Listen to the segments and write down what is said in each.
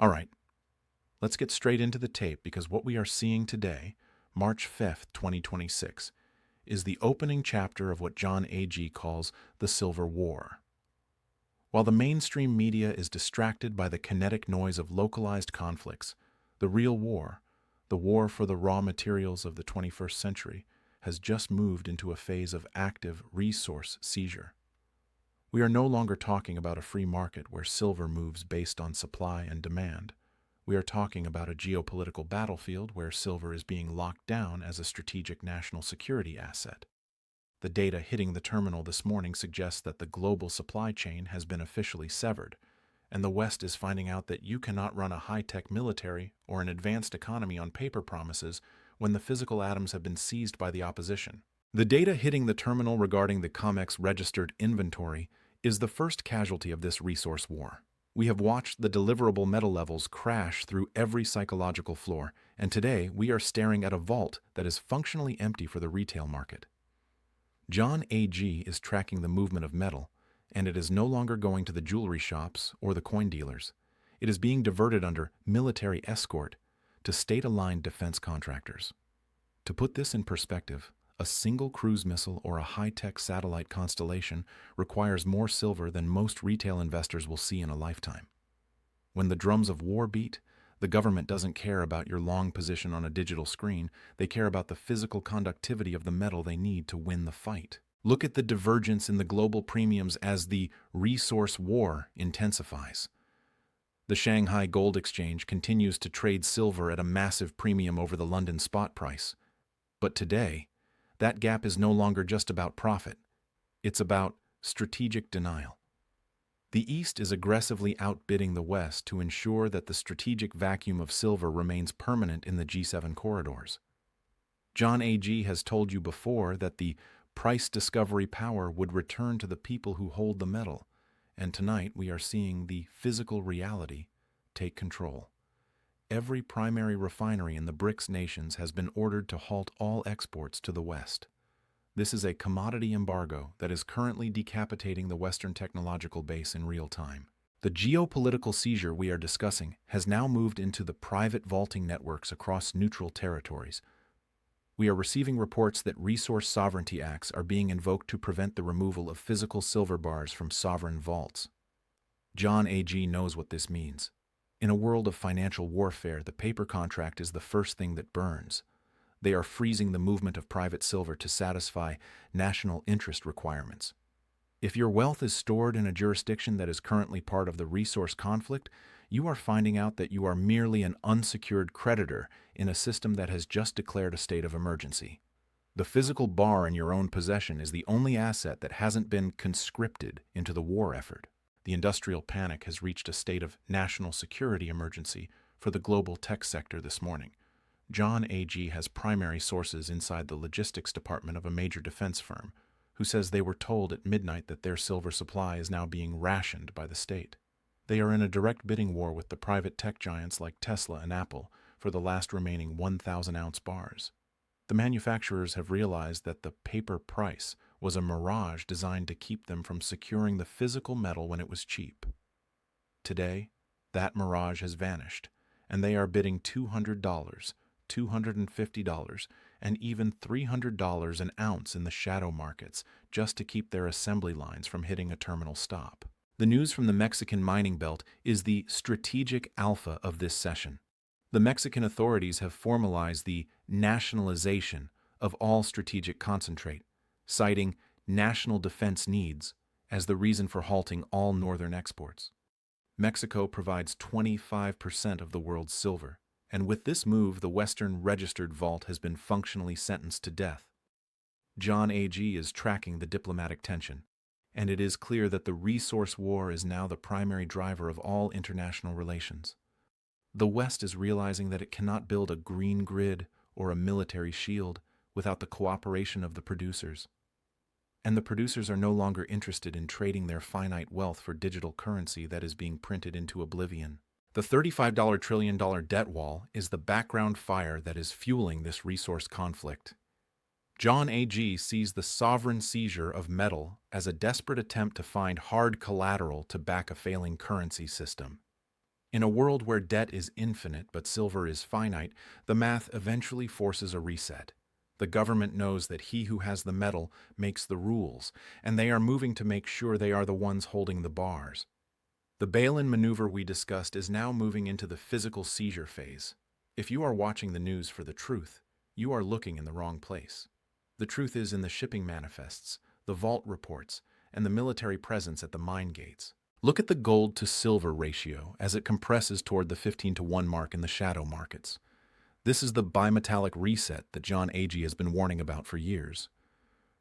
All right, let's get straight into the tape because what we are seeing today, March 5th, 2026, is the opening chapter of what John A.G. calls the Silver War. While the mainstream media is distracted by the kinetic noise of localized conflicts, the real war, the war for the raw materials of the 21st century, has just moved into a phase of active resource seizure. We are no longer talking about a free market where silver moves based on supply and demand. We are talking about a geopolitical battlefield where silver is being locked down as a strategic national security asset. The data hitting the terminal this morning suggests that the global supply chain has been officially severed, and the West is finding out that you cannot run a high-tech military or an advanced economy on paper promises when the physical atoms have been seized by the opposition. The data hitting the terminal regarding the COMEX registered inventory is the first casualty of this resource war. We have watched the deliverable metal levels crash through every psychological floor, and today we are staring at a vault that is functionally empty for the retail market. John A.G. is tracking the movement of metal, and it is no longer going to the jewelry shops or the coin dealers. It is being diverted under military escort to state-aligned defense contractors. To put this in perspective, a single cruise missile or a high-tech satellite constellation requires more silver than most retail investors will see in a lifetime. When the drums of war beat, the government doesn't care about your long position on a digital screen. They care about the physical conductivity of the metal they need to win the fight. Look at the divergence in the global premiums as the resource war intensifies. The Shanghai Gold Exchange continues to trade silver at a massive premium over the London spot price. But today, that gap is no longer just about profit. It's about strategic denial. The East is aggressively outbidding the West to ensure that the strategic vacuum of silver remains permanent in the G7 corridors. John A.G. has told you before that the price discovery power would return to the people who hold the metal, and tonight we are seeing the physical reality take control. Every primary refinery in the BRICS nations has been ordered to halt all exports to the West. This is a commodity embargo that is currently decapitating the Western technological base in real time. The geopolitical seizure we are discussing has now moved into the private vaulting networks across neutral territories. We are receiving reports that resource sovereignty acts are being invoked to prevent the removal of physical silver bars from sovereign vaults. John A.G. knows what this means. In a world of financial warfare, the paper contract is the first thing that burns. They are freezing the movement of private silver to satisfy national interest requirements. If your wealth is stored in a jurisdiction that is currently part of the resource conflict, you are finding out that you are merely an unsecured creditor in a system that has just declared a state of emergency. The physical bar in your own possession is the only asset that hasn't been conscripted into the war effort. The industrial panic has reached a state of national security emergency for the global tech sector this morning. John A.G. has primary sources inside the logistics department of a major defense firm, who says they were told at midnight that their silver supply is now being rationed by the state. They are in a direct bidding war with the private tech giants like Tesla and Apple for the last remaining 1,000-ounce bars. The manufacturers have realized that the paper price was a mirage designed to keep them from securing the physical metal when it was cheap. Today, that mirage has vanished, and they are bidding $200, $250, and even $300 an ounce in the shadow markets just to keep their assembly lines from hitting a terminal stop. The news from the Mexican mining belt is the strategic alpha of this session. The Mexican authorities have formalized the nationalization of all strategic concentrate, citing national defense needs as the reason for halting all northern exports. Mexico provides 25% of the world's silver, and with this move, the Western registered vault has been functionally sentenced to death. John A.G. is tracking the diplomatic tension, and it is clear that the resource war is now the primary driver of all international relations. The West is realizing that it cannot build a green grid or a military shield without the cooperation of the producers. And the producers are no longer interested in trading their finite wealth for digital currency that is being printed into oblivion. The $35 trillion debt wall is the background fire that is fueling this resource conflict. John A.G. sees the sovereign seizure of metal as a desperate attempt to find hard collateral to back a failing currency system. In a world where debt is infinite but silver is finite, the math eventually forces a reset. The government knows that he who has the metal makes the rules, and they are moving to make sure they are the ones holding the bars. The bail-in maneuver we discussed is now moving into the physical seizure phase. If you are watching the news for the truth, you are looking in the wrong place. The truth is in the shipping manifests, the vault reports, and the military presence at the mine gates. Look at the gold to silver ratio as it compresses toward the 15-to-1 mark in the shadow markets. This is the bimetallic reset that John Agee has been warning about for years.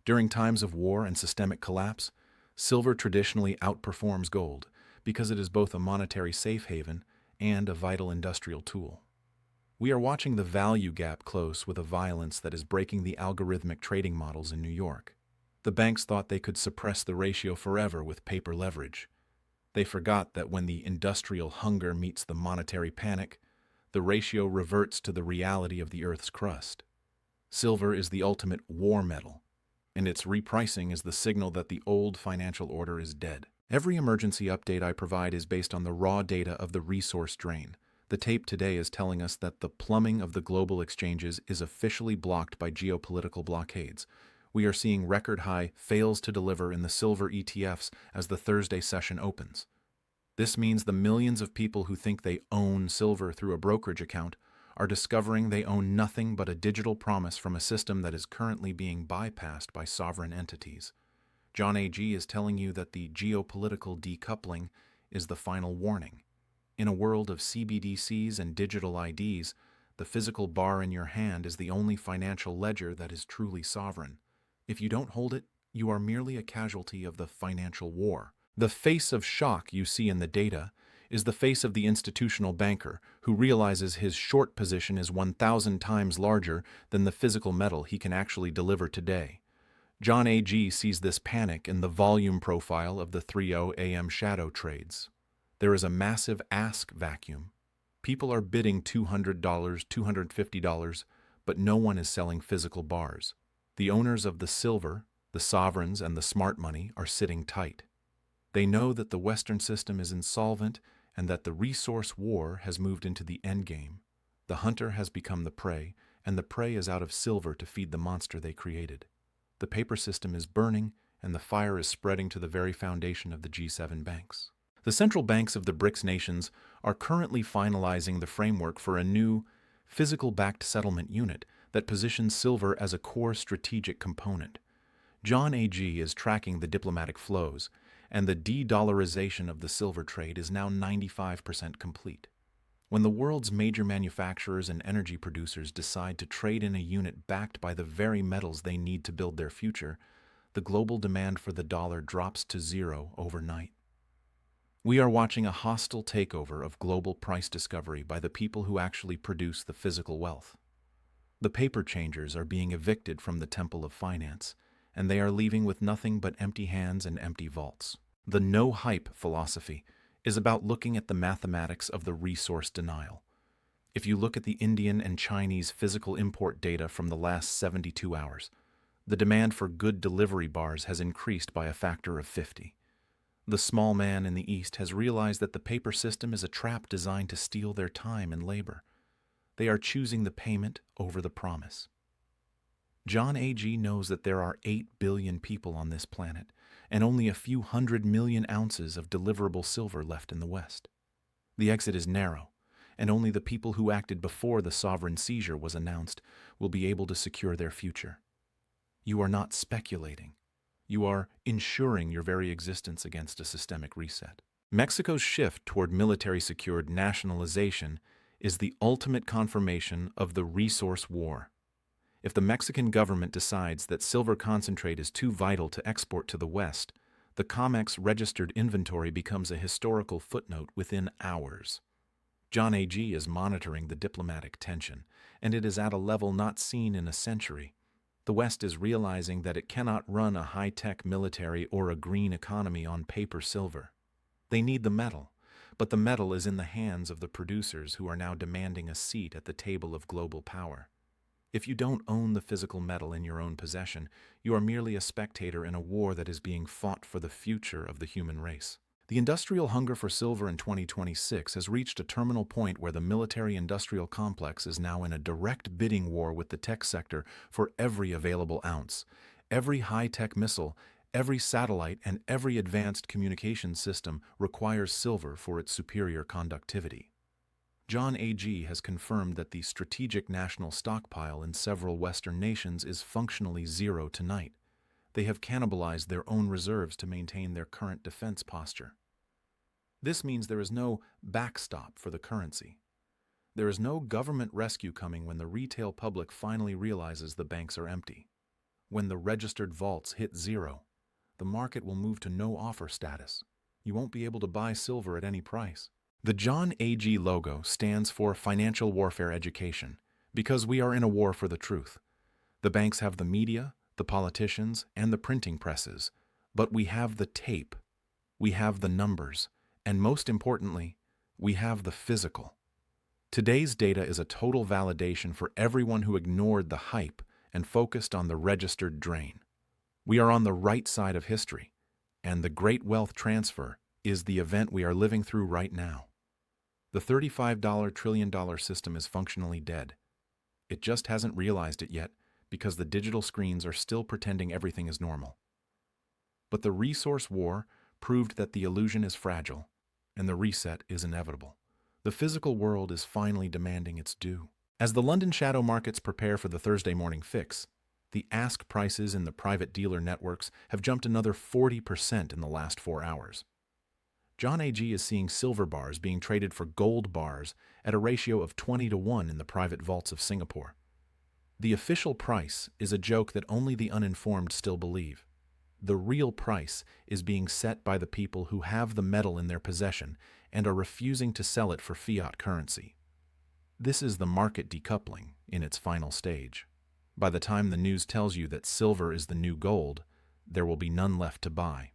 During times of war and systemic collapse, silver traditionally outperforms gold because it is both a monetary safe haven and a vital industrial tool. We are watching the value gap close with a violence that is breaking the algorithmic trading models in New York. The banks thought they could suppress the ratio forever with paper leverage. They forgot that when the industrial hunger meets the monetary panic, the ratio reverts to the reality of the Earth's crust. Silver is the ultimate war metal, and its repricing is the signal that the old financial order is dead. Every emergency update I provide is based on the raw data of the resource drain. The tape today is telling us that the plumbing of the global exchanges is officially blocked by geopolitical blockades. We are seeing record-high fails to deliver in the silver ETFs as the Thursday session opens. This means the millions of people who think they own silver through a brokerage account are discovering they own nothing but a digital promise from a system that is currently being bypassed by sovereign entities. John Agee is telling you that the geopolitical decoupling is the final warning. In a world of CBDCs and digital IDs, the physical bar in your hand is the only financial ledger that is truly sovereign. If you don't hold it, you are merely a casualty of the financial war. The face of shock you see in the data is the face of the institutional banker who realizes his short position is 1,000 times larger than the physical metal he can actually deliver today. John Agee sees this panic in the volume profile of the 3:00 a.m. shadow trades. There is a massive ask vacuum. People are bidding $200, $250, but no one is selling physical bars. The owners of the silver, the sovereigns, and the smart money are sitting tight. They know that the Western system is insolvent and that the resource war has moved into the endgame. The hunter has become the prey, and the prey is out of silver to feed the monster they created. The paper system is burning, and the fire is spreading to the very foundation of the G7 banks. The central banks of the BRICS nations are currently finalizing the framework for a new, physical-backed settlement unit that positions silver as a core strategic component. John Agee is tracking the diplomatic flows, and the de-dollarization of the silver trade is now 95% complete. When the world's major manufacturers and energy producers decide to trade in a unit backed by the very metals they need to build their future, the global demand for the dollar drops to zero overnight. We are watching a hostile takeover of global price discovery by the people who actually produce the physical wealth. The paper changers are being evicted from the temple of finance, and they are leaving with nothing but empty hands and empty vaults. The no-hype philosophy is about looking at the mathematics of the resource denial. If you look at the Indian and Chinese physical import data from the last 72 hours, the demand for good delivery bars has increased by a factor of 50. The small man in the East has realized that the paper system is a trap designed to steal their time and labor. They are choosing the payment over the promise. John Agee knows that there are 8 billion people on this planet, and only a few 100 million ounces of deliverable silver left in the West. The exit is narrow, and only the people who acted before the sovereign seizure was announced will be able to secure their future. You are not speculating. You are insuring your very existence against a systemic reset. Mexico's shift toward military-secured nationalization is the ultimate confirmation of the resource war. If the Mexican government decides that silver concentrate is too vital to export to the West, the COMEX registered inventory becomes a historical footnote within hours. John Agee is monitoring the diplomatic tension, and it is at a level not seen in a century. The West is realizing that it cannot run a high-tech military or a green economy on paper silver. They need the metal, but the metal is in the hands of the producers who are now demanding a seat at the table of global power. If you don't own the physical metal in your own possession, you are merely a spectator in a war that is being fought for the future of the human race. The industrial hunger for silver in 2026 has reached a terminal point where the military-industrial complex is now in a direct bidding war with the tech sector for every available ounce. Every high-tech missile, every satellite, and every advanced communications system requires silver for its superior conductivity. John AG has confirmed that the strategic national stockpile in several Western nations is functionally zero tonight. They have cannibalized their own reserves to maintain their current defense posture. This means there is no backstop for the currency. There is no government rescue coming when the retail public finally realizes the banks are empty. When the registered vaults hit zero, the market will move to no offer status. You won't be able to buy silver at any price. The John AG logo stands for Financial Warfare Education, because we are in a war for the truth. The banks have the media, the politicians, and the printing presses, but we have the tape, we have the numbers, and most importantly, we have the physical. Today's data is a total validation for everyone who ignored the hype and focused on the registered drain. We are on the right side of history, and the great wealth transfer is the event we are living through right now. The $35 trillion system is functionally dead. It just hasn't realized it yet because the digital screens are still pretending everything is normal. But the resource war proved that the illusion is fragile and the reset is inevitable. The physical world is finally demanding its due. As the London shadow markets prepare for the Thursday morning fix, the ask prices in the private dealer networks have jumped another 40% in the last 4 hours. John AG is seeing silver bars being traded for gold bars at a ratio of 20-1 in the private vaults of Singapore. The official price is a joke that only the uninformed still believe. The real price is being set by the people who have the metal in their possession and are refusing to sell it for fiat currency. This is the market decoupling in its final stage. By the time the news tells you that silver is the new gold, there will be none left to buy.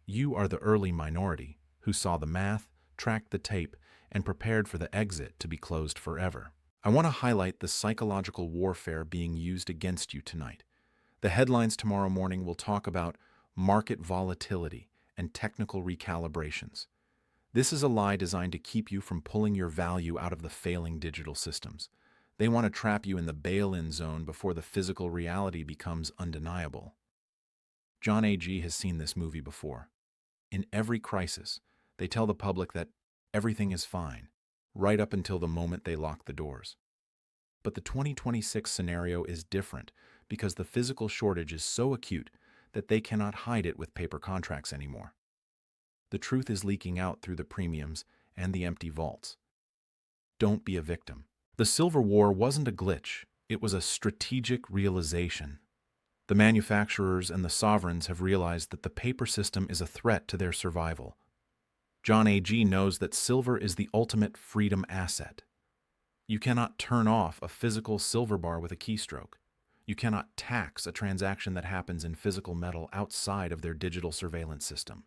You are the early minority who saw the math, tracked the tape, and prepared for the exit to be closed forever. I want to highlight the psychological warfare being used against you tonight. The headlines tomorrow morning will talk about market volatility and technical recalibrations. This is a lie designed to keep you from pulling your value out of the failing digital systems. They want to trap you in the bail-in zone before the physical reality becomes undeniable. John AG has seen this movie before. In every crisis, they tell the public that everything is fine, right up until the moment they lock the doors. But the 2026 scenario is different because the physical shortage is so acute that they cannot hide it with paper contracts anymore. The truth is leaking out through the premiums and the empty vaults. Don't be a victim. The silver war wasn't a glitch, it was a strategic realization. The manufacturers and the sovereigns have realized that the paper system is a threat to their survival. John AG knows that silver is the ultimate freedom asset. You cannot turn off a physical silver bar with a keystroke. You cannot tax a transaction that happens in physical metal outside of their digital surveillance system.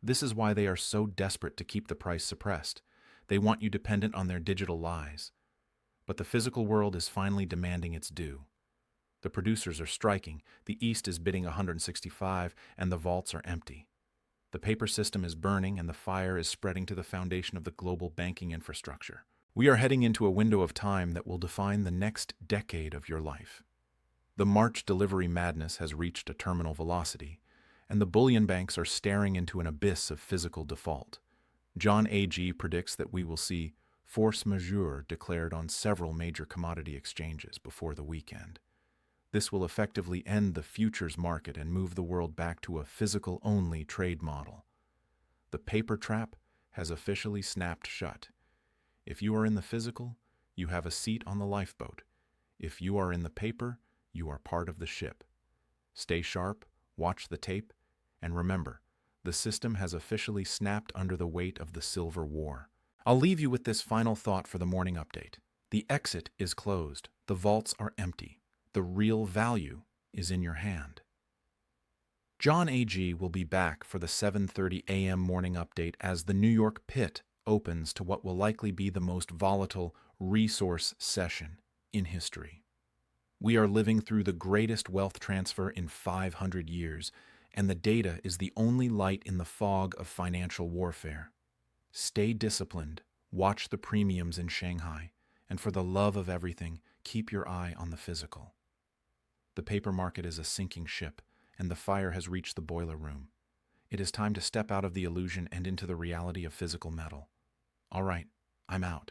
This is why they are so desperate to keep the price suppressed. They want you dependent on their digital lies. But the physical world is finally demanding its due. The producers are striking, the East is bidding 165, and the vaults are empty. The paper system is burning, and the fire is spreading to the foundation of the global banking infrastructure. We are heading into a window of time that will define the next decade of your life. The March delivery madness has reached a terminal velocity, and the bullion banks are staring into an abyss of physical default. John AG predicts that we will see force majeure declared on several major commodity exchanges before the weekend. This will effectively end the futures market and move the world back to a physical-only trade model. The paper trap has officially snapped shut. If you are in the physical, you have a seat on the lifeboat. If you are in the paper, you are part of the ship. Stay sharp, watch the tape, and remember, the system has officially snapped under the weight of the silver war. I'll leave you with this final thought for the morning update. The exit is closed. The vaults are empty. The real value is in your hand. John AG will be back for the 7:30 a.m. morning update as the New York pit opens to what will likely be the most volatile resource session in history. We are living through the greatest wealth transfer in 500 years, And the data is the only light in the fog of financial warfare. Stay disciplined, watch the premiums in Shanghai, and for the love of everything, keep your eye on the physical. The paper market is a sinking ship, and the fire has reached the boiler room. It is time to step out of the illusion and into the reality of physical metal. All right, I'm out.